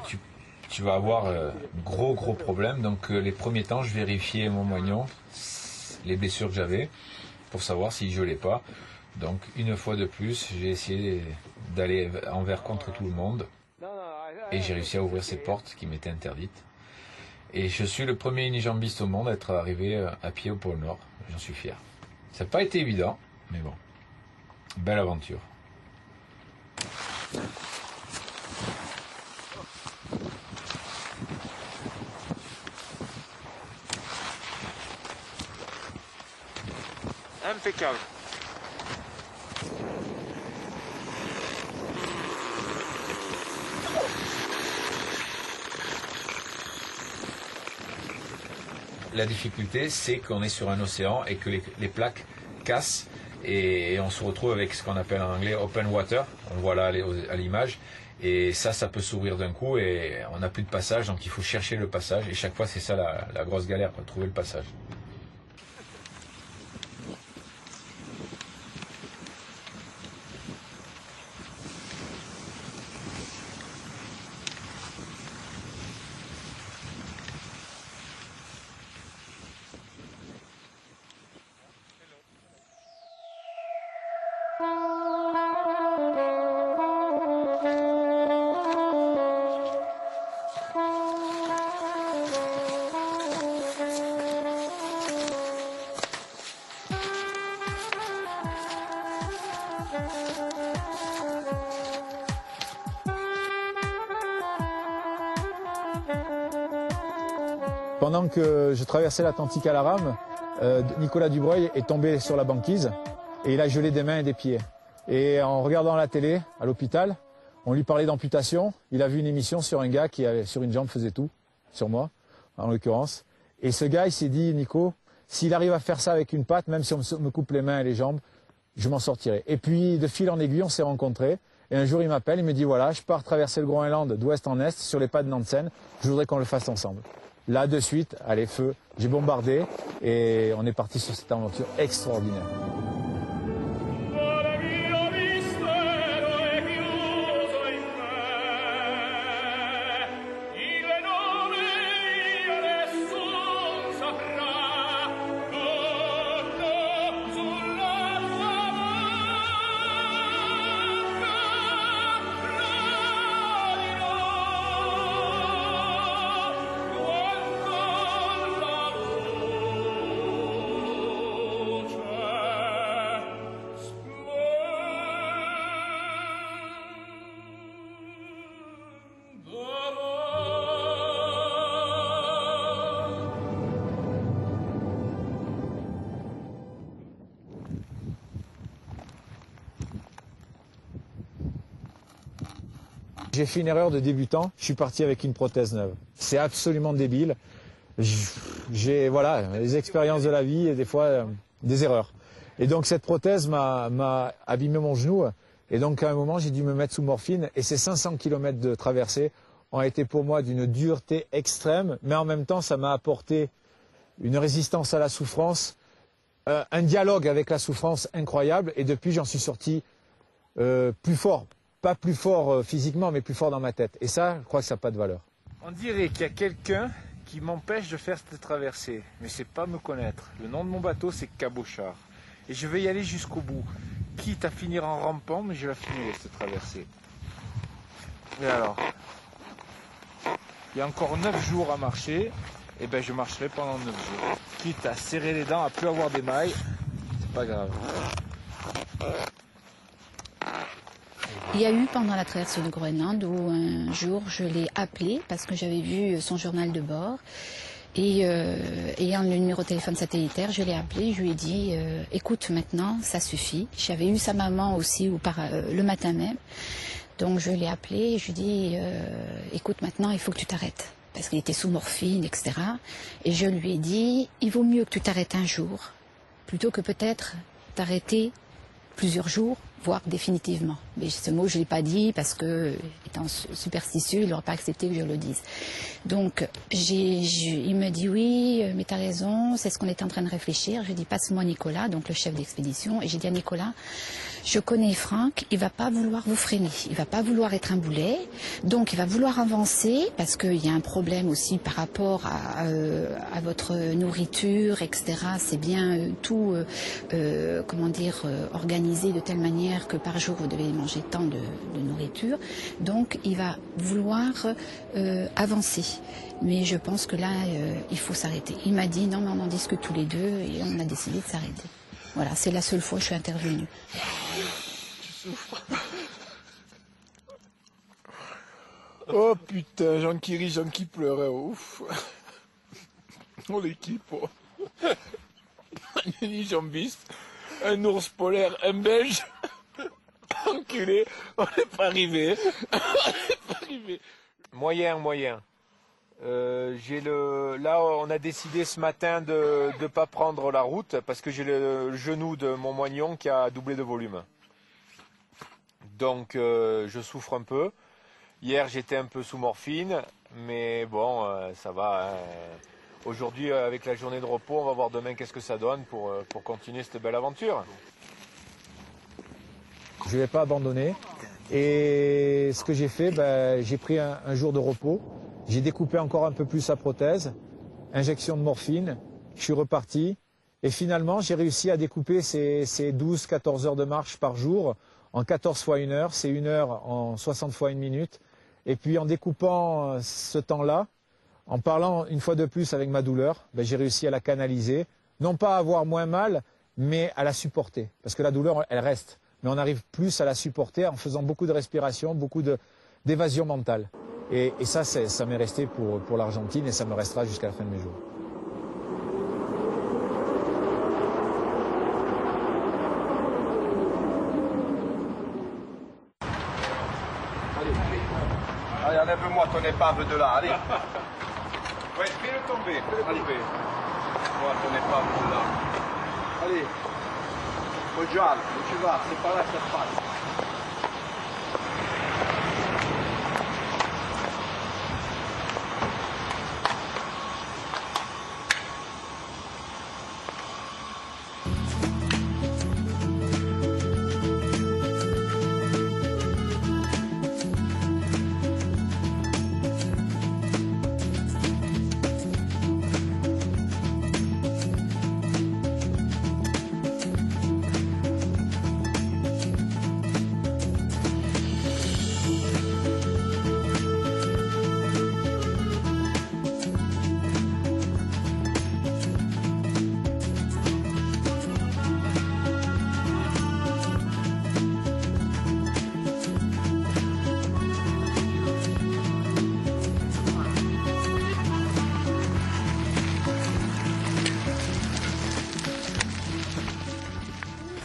tu vas avoir gros problème. Donc les premiers temps, je vérifiais mon moignon, les blessures que j'avais, pour savoir s'il gelait pas. Donc une fois de plus, j'ai essayé d'aller envers contre tout le monde. Et j'ai réussi à ouvrir ces portes qui m'étaient interdites. Et je suis le premier unijambiste au monde à être arrivé à pied au pôle Nord. J'en suis fier. Ça n'a pas été évident, mais bon. Belle aventure. Impeccable. La difficulté, c'est qu'on est sur un océan et que les plaques cassent et on se retrouve avec ce qu'on appelle en anglais open water. On voit là à l'image. Et ça peut s'ouvrir d'un coup et on n'a plus de passage, donc il faut chercher le passage. Et chaque fois, c'est ça la grosse galère, quoi, trouver le passage. Pendant que je traversais l'Atlantique à la rame, Nicolas Dubreuil est tombé sur la banquise et il a gelé des mains et des pieds. Et en regardant la télé à l'hôpital, on lui parlait d'amputation. Il a vu une émission sur un gars qui, sur une jambe, faisait tout, sur moi en l'occurrence. Et ce gars, il s'est dit, Nico, s'il arrive à faire ça avec une patte, même si on me coupe les mains et les jambes, je m'en sortirai. Et puis, de fil en aiguille, on s'est rencontrés. Et un jour, il m'appelle, il me dit, voilà, je pars traverser le Groenland d'ouest en est sur les pas de Nansen. Je voudrais qu'on le fasse ensemble. Là, de suite, allez, feu, j'ai bombardé et on est parti sur cette aventure extraordinaire. J'ai fait une erreur de débutant, je suis parti avec une prothèse neuve. C'est absolument débile. J'ai les expériences de la vie et des fois des erreurs. Et donc cette prothèse m'a abîmé mon genou. Et donc à un moment j'ai dû me mettre sous morphine. Et ces 500 km de traversée ont été pour moi d'une dureté extrême. Mais en même temps ça m'a apporté une résistance à la souffrance, un dialogue avec la souffrance incroyable. Et depuis j'en suis sorti plus fort. Pas plus fort physiquement, mais plus fort dans ma tête. Et ça, je crois que ça n'a pas de valeur. On dirait qu'il y a quelqu'un qui m'empêche de faire cette traversée. Mais c'est pas me connaître. Le nom de mon bateau, c'est Cabochard. Et je vais y aller jusqu'au bout. Quitte à finir en rampant, mais je la finirai cette traversée. Et alors, il y a encore 9 jours à marcher. Et ben je marcherai pendant 9 jours. Quitte à serrer les dents, à plus avoir d'émail, c'est pas grave. Il y a eu pendant la traversée du Groenland où un jour je l'ai appelé parce que j'avais vu son journal de bord et ayant le numéro de téléphone satellitaire, je l'ai appelé, je lui ai dit écoute maintenant, ça suffit. J'avais eu sa maman aussi le matin même, donc je l'ai appelé et je lui ai dit écoute maintenant, il faut que tu t'arrêtes parce qu'il était sous morphine, etc. Et je lui ai dit il vaut mieux que tu t'arrêtes un jour plutôt que peut-être t'arrêter plusieurs jours, voire définitivement. Mais ce mot, je ne l'ai pas dit parce que, étant superstitieux, il n'aurait pas accepté que je le dise. Donc, il me dit oui, mais tu as raison, c'est ce qu'on est en train de réfléchir. Je dis passe-moi Nicolas, donc le chef d'expédition, et j'ai dit à Nicolas, je connais Franck, il va pas vouloir vous freiner, il va pas vouloir être un boulet, donc il va vouloir avancer parce qu'il y a un problème aussi par rapport à votre nourriture, etc. C'est bien tout, organisé de telle manière que par jour vous devez manger tant de nourriture. Donc il va vouloir avancer. Mais je pense que là, il faut s'arrêter. Il m'a dit non, mais on en discute tous les deux et on a décidé de s'arrêter. Voilà, c'est la seule fois que je suis intervenue. Tu souffres. Oh putain, Jean qui rit, Jean qui pleure, ouf. Oh l'équipe, oh. Un jambiste, un ours polaire, un belge. Enculé, on n'est pas arrivé. On n'est pas arrivé. Moyen. Là, on a décidé ce matin de ne pas prendre la route parce que j'ai le genou de mon moignon qui a doublé de volume. Donc, je souffre un peu. Hier, j'étais un peu sous morphine, mais bon, ça va. Hein. Aujourd'hui, avec la journée de repos, on va voir demain qu'est-ce que ça donne pour continuer cette belle aventure. Je ne vais pas abandonner. Et ce que j'ai fait, j'ai pris un jour de repos. J'ai découpé encore un peu plus sa prothèse, injection de morphine, je suis reparti. Et finalement, j'ai réussi à découper ces 12-14 heures de marche par jour en 14 fois 1 heure. C'est 1 heure en 60 fois 1 minute. Et puis en découpant ce temps-là, en parlant une fois de plus avec ma douleur, j'ai réussi à la canaliser. Non pas à avoir moins mal, mais à la supporter. Parce que la douleur, elle reste. Mais on arrive plus à la supporter en faisant beaucoup de respiration, beaucoup d'évasion mentale. Et ça m'est resté pour l'Argentine et ça me restera jusqu'à la fin de mes jours. Allez, enlève-moi ton épave de là, allez. Ouais, fais-le tomber, Allez. Moi, ton épave de là. Allez. Ojal, où tu vas? C'est par là que ça se passe.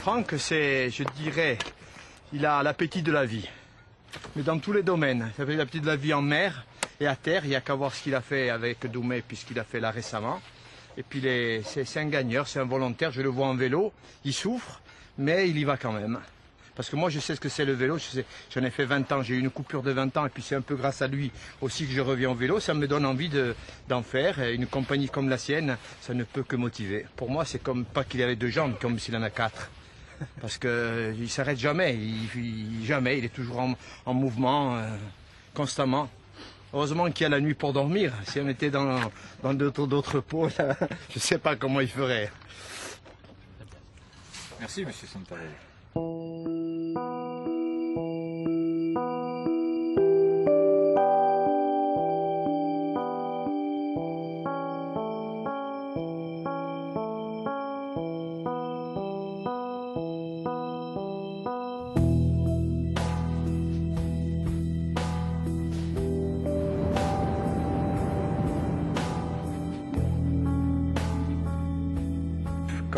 Franck, je dirais, il a l'appétit de la vie. Mais dans tous les domaines. Il a l'appétit de la vie en mer et à terre. Il n'y a qu'à voir ce qu'il a fait avec Doumé, puisqu'il a fait là récemment. Et puis c'est un gagneur, c'est un volontaire. Je le vois en vélo. Il souffre, mais il y va quand même. Parce que moi, je sais ce que c'est le vélo. J'en ai fait 20 ans. J'ai eu une coupure de 20 ans. Et puis c'est un peu grâce à lui aussi que je reviens au vélo. Ça me donne envie d'en faire. Et une compagnie comme la sienne, ça ne peut que motiver. Pour moi, c'est comme pas qu'il avait 2 jambes, comme s'il en a 4. Parce qu'il ne s'arrête jamais, il est toujours en mouvement, constamment. Heureusement qu'il y a la nuit pour dormir. Si on était dans d'autres pots, je ne sais pas comment il ferait. Merci, monsieur Santarelli.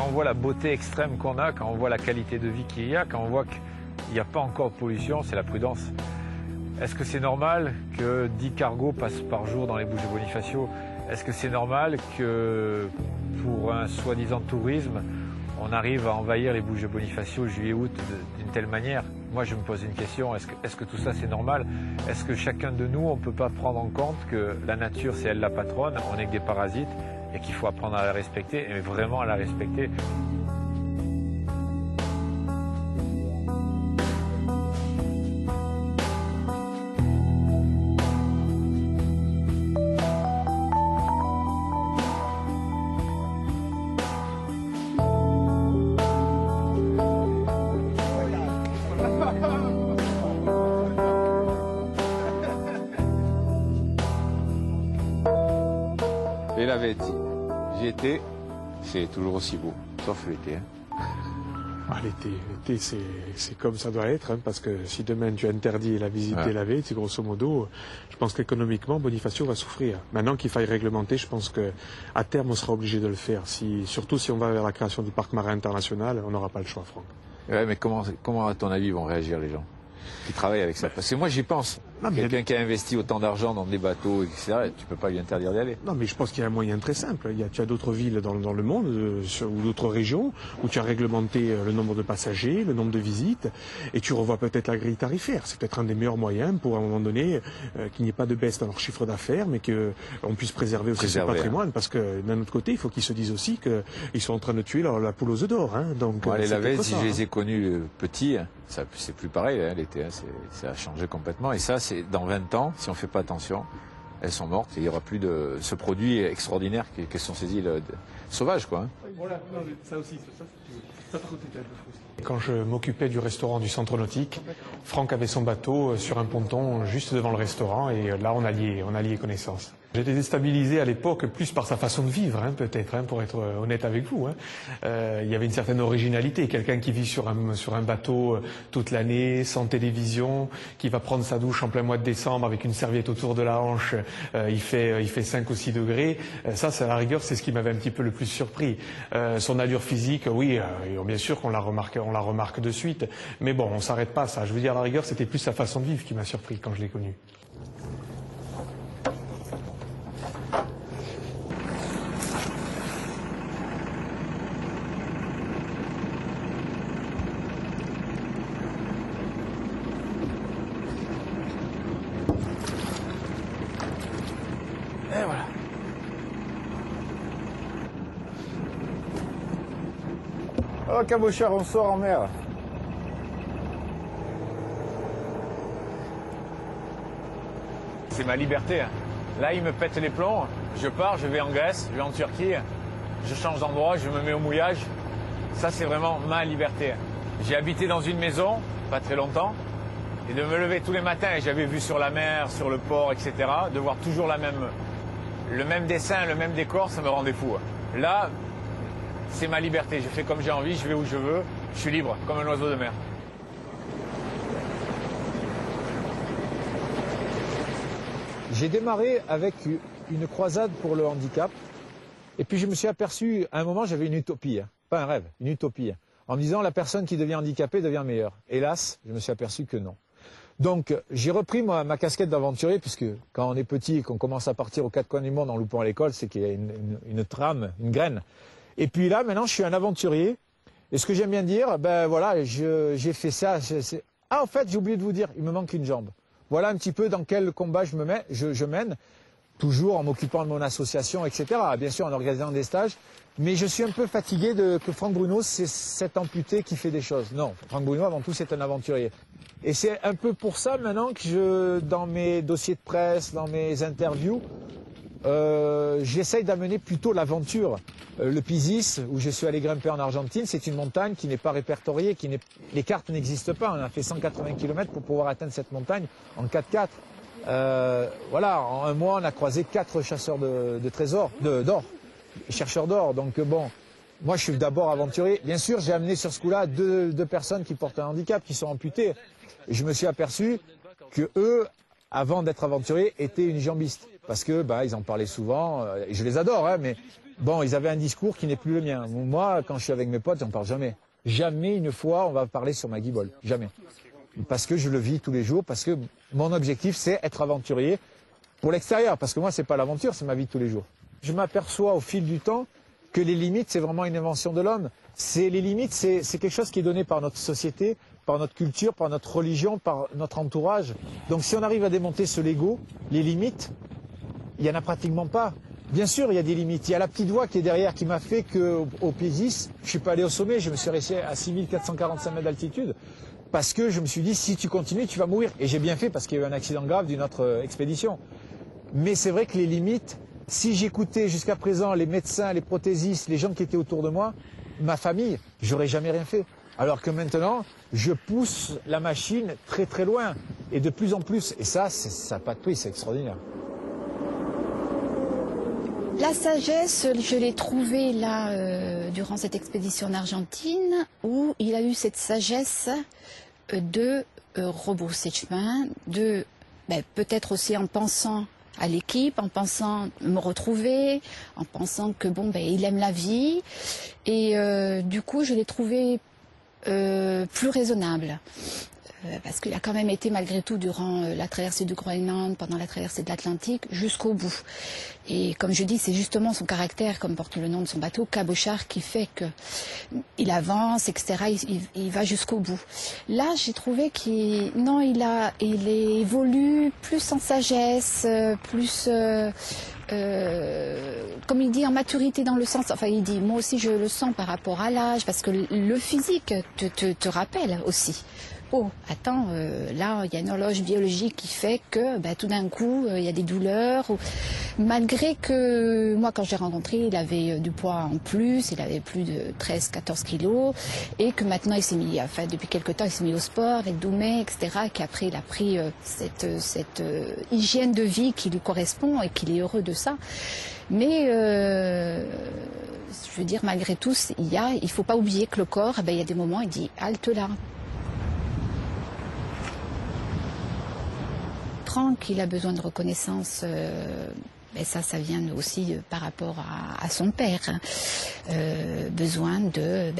on voit la beauté extrême qu'on a, quand on voit la qualité de vie qu'il y a, quand on voit qu'il n'y a pas encore de pollution, c'est la prudence. Est-ce que c'est normal que 10 cargos passent par jour dans les Bouches de Bonifacio? Est-ce que c'est normal que pour un soi-disant tourisme, on arrive à envahir les Bouches de Bonifacio juillet-août d'une telle manière? Moi, je me pose une question, est-ce que tout ça c'est normal? Est-ce que chacun de nous, on ne peut pas prendre en compte que la nature, c'est elle la patronne, on n'est que des parasites, et qu'il faut apprendre à la respecter, et vraiment à la respecter? Et la Vette, j'y étais, c'est toujours aussi beau, sauf l'été. Ah, l'été, c'est comme ça doit être, hein, parce que si demain tu interdis la visite des Vette, grosso modo, je pense qu'économiquement, Bonifacio va souffrir. Maintenant qu'il faille réglementer, je pense qu'à terme, on sera obligé de le faire. Surtout si on va vers la création du parc marin international, on n'aura pas le choix, Franck. Ouais, mais comment, à ton avis, vont réagir les gens qui travaillent avec ça? Parce que moi, j'y pense. Quelqu'un qui a investi autant d'argent dans des bateaux, etc., tu peux pas lui interdire d'y aller. Non, mais je pense qu'il y a un moyen très simple. Tu as d'autres villes dans le monde, ou d'autres régions, où tu as réglementé le nombre de passagers, le nombre de visites, et tu revois peut-être la grille tarifaire. C'est peut-être un des meilleurs moyens pour, à un moment donné, qu'il n'y ait pas de baisse dans leur chiffre d'affaires, mais qu'on puisse préserver aussi ce patrimoine. Parce que, d'un autre côté, il faut qu'ils se disent aussi qu'ils sont en train de tuer la poule aux œufs d'or. Hein. Donc, les Vette, si je les ai connus petits, c'est plus pareil, hein, l'été, hein, ça a changé complètement. Et ça, c'est dans 20 ans, si on ne fait pas attention, elles sont mortes et il n'y aura plus de ce produit extraordinaire que sont ces îles sauvages, quoi. Hein. Voilà, ça aussi, Quand je m'occupais du restaurant du centre nautique, Franck avait son bateau sur un ponton juste devant le restaurant et là on a lié connaissance. J'étais déstabilisé à l'époque plus par sa façon de vivre, hein, peut-être, hein, pour être honnête avec vous. Hein. Il y avait une certaine originalité. Quelqu'un qui vit sur un bateau toute l'année, sans télévision, qui va prendre sa douche en plein mois de décembre avec une serviette autour de la hanche, il fait 5 ou 6 degrés. Ça, à la rigueur, c'est ce qui m'avait un petit peu le plus surpris. Son allure physique, oui, bien sûr qu'on la remarque de suite. Mais bon, on s'arrête pas à ça. Je veux dire, à la rigueur, c'était plus sa façon de vivre qui m'a surpris quand je l'ai connu. Et voilà. Oh, cabochard, on sort en mer. C'est ma liberté. Là, il me pète les plombs. Je pars, je vais en Grèce, je vais en Turquie. Je change d'endroit, je me mets au mouillage. Ça, c'est vraiment ma liberté. J'ai habité dans une maison, pas très longtemps. Et de me lever tous les matins, et j'avais vu sur la mer, sur le port, etc., de voir toujours le même dessin, le même décor, ça me rendait fou. Là, c'est ma liberté. Je fais comme j'ai envie, je vais où je veux. Je suis libre, comme un oiseau de mer. J'ai démarré avec une croisade pour le handicap. Et puis je me suis aperçu, à un moment, j'avais une utopie. Pas un rêve, une utopie. En me disant, la personne qui devient handicapée devient meilleure. Hélas, je me suis aperçu que non. Donc, j'ai repris ma casquette d'aventurier, puisque quand on est petit et qu'on commence à partir aux quatre coins du monde en loupant à l'école, c'est qu'il y a une trame, une graine. Et puis là, maintenant, je suis un aventurier. Et ce que j'aime bien dire, ben voilà, j'ai fait ça. Ah, en fait, j'ai oublié de vous dire, il me manque une jambe. Voilà un petit peu dans quel combat je mène, toujours en m'occupant de mon association, etc. Bien sûr, en organisant des stages. Mais je suis un peu fatigué que Franck Bruno, c'est cet amputé qui fait des choses. Non, Franck Bruno, avant tout, c'est un aventurier. Et c'est un peu pour ça maintenant que dans mes dossiers de presse, dans mes interviews, j'essaye d'amener plutôt l'aventure. Le Pisis, où je suis allé grimper en Argentine, c'est une montagne qui n'est pas répertoriée, les cartes n'existent pas. On a fait 180 km pour pouvoir atteindre cette montagne en 4x4. Voilà, en un mois, on a croisé 4 chasseurs de trésors, d'or, chercheurs d'or. Donc bon, moi je suis d'abord aventurier. Bien sûr, j'ai amené sur ce coup-là deux personnes qui portent un handicap, qui sont amputées. Et je me suis aperçu que eux, avant d'être aventuriers, étaient unijambistes. Parce que ils en parlaient souvent, et je les adore, hein, mais Bon, ils avaient un discours qui n'est plus le mien. Moi, quand je suis avec mes potes, j'en parle jamais. Jamais une fois on va parler sur ma guibole. Jamais. Parce que je le vis tous les jours, parce que mon objectif c'est être aventurier pour l'extérieur. Parce que moi c'est pas l'aventure, c'est ma vie de tous les jours. Je m'aperçois au fil du temps que les limites c'est vraiment une invention de l'homme. Les limites c'est quelque chose qui est donné par notre société, par notre culture, par notre religion, par notre entourage. Donc si on arrive à démonter ce Lego, les limites, il n'y en a pratiquement pas. Bien sûr, il y a des limites. Il y a la petite voix qui est derrière qui m'a fait qu'au P10, je suis pas allé au sommet, je me suis resté à 6445 mètres d'altitude. Parce que je me suis dit, si tu continues, tu vas mourir. Et j'ai bien fait parce qu'il y a eu un accident grave d'une autre expédition. Mais c'est vrai que les limites, si j'écoutais jusqu'à présent les médecins, les prothésistes, les gens qui étaient autour de moi, ma famille, j'aurais jamais rien fait. Alors que maintenant, je pousse la machine très très loin. Et de plus en plus. Et ça n'a pas de prix, c'est extraordinaire. La sagesse, je l'ai trouvée là durant cette expédition en Argentine où il a eu cette sagesse de rebrousser chemin, de peut-être aussi en pensant à l'équipe, en pensant me retrouver, en pensant que bon il aime la vie et du coup je l'ai trouvé plus raisonnable. Parce qu'il a quand même été malgré tout durant la traversée du Groenland, pendant la traversée de l'Atlantique, jusqu'au bout. Et comme je dis, c'est justement son caractère, comme porte le nom de son bateau, cabochard, qui fait qu'il avance, etc. Il va jusqu'au bout. Là, j'ai trouvé qu'il évolue plus en sagesse, plus... comme il dit, en maturité dans le sens, enfin il dit, moi aussi je le sens par rapport à l'âge, parce que le physique te rappelle aussi. Oh, attends, là, il y a une horloge biologique qui fait que tout d'un coup, il y a des douleurs. Malgré que, moi, quand je l'ai rencontré, il avait du poids en plus, il avait plus de 13-14 kilos, et que maintenant, il s'est mis, enfin, depuis quelque temps, il s'est mis au sport avec Doumet, etc., qu'après, il a pris cette hygiène de vie qui lui correspond et qu'il est heureux de ça. Mais, je veux dire, malgré tout, il faut pas oublier que le corps, il y a des moments, il dit, halte là. Qu'il a besoin de reconnaissance, ça vient aussi par rapport à son père. Besoin de...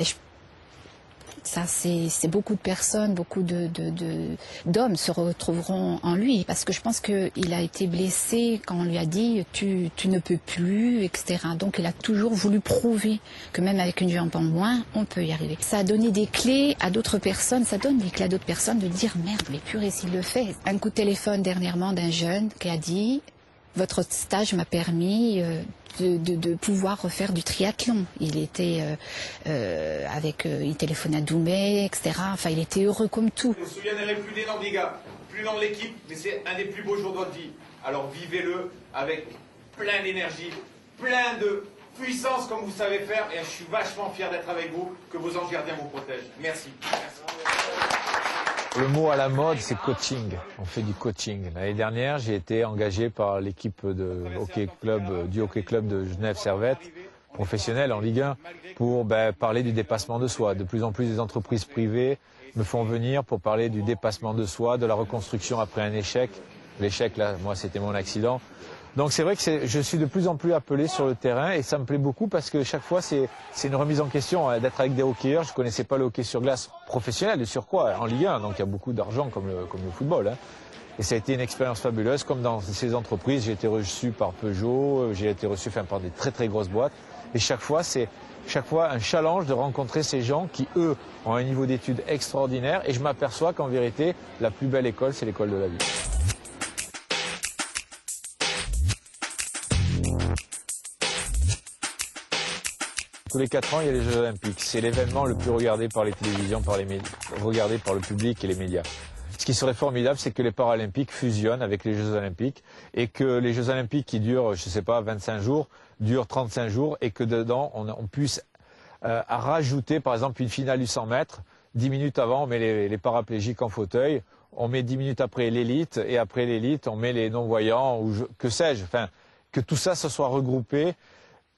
ça, c'est beaucoup de personnes, beaucoup d'hommes se retrouveront en lui. Parce que je pense qu'il a été blessé quand on lui a dit « tu ne peux plus », etc. Donc il a toujours voulu prouver que même avec une jambe en moins, on peut y arriver. Ça a donné des clés à d'autres personnes, ça donne des clés à d'autres personnes de dire « merde, mais purée, s'il le fait ». Un coup de téléphone dernièrement d'un jeune qui a dit « votre stage m'a permis de pouvoir refaire du triathlon ». Il était il téléphonait à Doumet, etc. Enfin, il était heureux comme tout. Je ne me souviendrai plus des noms des gars, plus le nom de l'équipe, mais c'est un des plus beaux jours de votre vie. Alors vivez-le avec plein d'énergie, plein de puissance comme vous savez faire. Et je suis vachement fier d'être avec vous, que vos anges gardiens vous protègent. Merci. Le mot à la mode, c'est coaching. On fait du coaching. L'année dernière, j'ai été engagé par l'équipe du hockey club de Genève-Servette, professionnelle en Ligue 1, pour parler du dépassement de soi. De plus en plus, des entreprises privées me font venir pour parler du dépassement de soi, de la reconstruction après un échec. L'échec, là, moi, c'était mon accident. Donc c'est vrai que je suis de plus en plus appelé sur le terrain et ça me plaît beaucoup parce que chaque fois c'est une remise en question d'être avec des hockeyeurs. Je connaissais pas le hockey sur glace professionnel, de surcroît en Ligue 1, donc il y a beaucoup d'argent comme le football. Et ça a été une expérience fabuleuse. Comme dans ces entreprises, j'ai été reçu par Peugeot, j'ai été reçu par des très très grosses boîtes. Et chaque fois un challenge de rencontrer ces gens qui eux ont un niveau d'études extraordinaire. Et je m'aperçois qu'en vérité la plus belle école, c'est l'école de la vie. Tous les 4 ans, il y a les Jeux Olympiques. C'est l'événement le plus regardé par les télévisions, regardé par le public et les médias. Ce qui serait formidable, c'est que les Paralympiques fusionnent avec les Jeux Olympiques et que les Jeux Olympiques qui durent, je sais pas, 25 jours, durent 35 jours et que dedans, on puisse rajouter, par exemple, une finale du 100 mètres. 10 minutes avant, on met les paraplégiques en fauteuil. On met 10 minutes après l'élite et après l'élite, on met les non-voyants ou que sais-je. Enfin, que tout ça se soit regroupé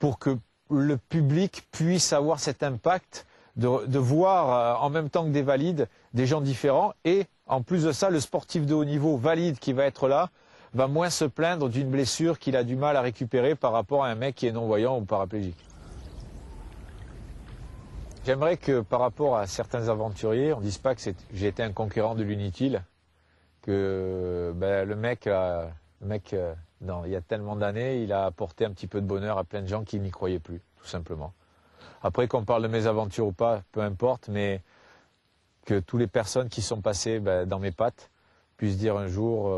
pour que le public puisse avoir cet impact de voir en même temps que des valides, des gens différents et en plus de ça, le sportif de haut niveau valide qui va être là va moins se plaindre d'une blessure qu'il a du mal à récupérer par rapport à un mec qui est non-voyant ou paraplégique. J'aimerais que par rapport à certains aventuriers, on ne dise pas que j'ai été un conquérant de l'inutile, que le mec, non, il y a tellement d'années, il a apporté un petit peu de bonheur à plein de gens qui n'y croyaient plus, tout simplement. Après qu'on parle de mes aventures ou pas, peu importe, mais que toutes les personnes qui sont passées dans mes pattes puissent dire un jour,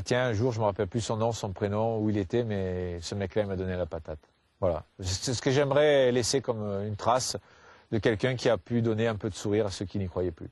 tiens, un jour, je ne me rappelle plus son nom, son prénom, où il était, mais ce mec-là, il m'a donné la patate. Voilà. C'est ce que j'aimerais laisser comme une trace de quelqu'un qui a pu donner un peu de sourire à ceux qui n'y croyaient plus.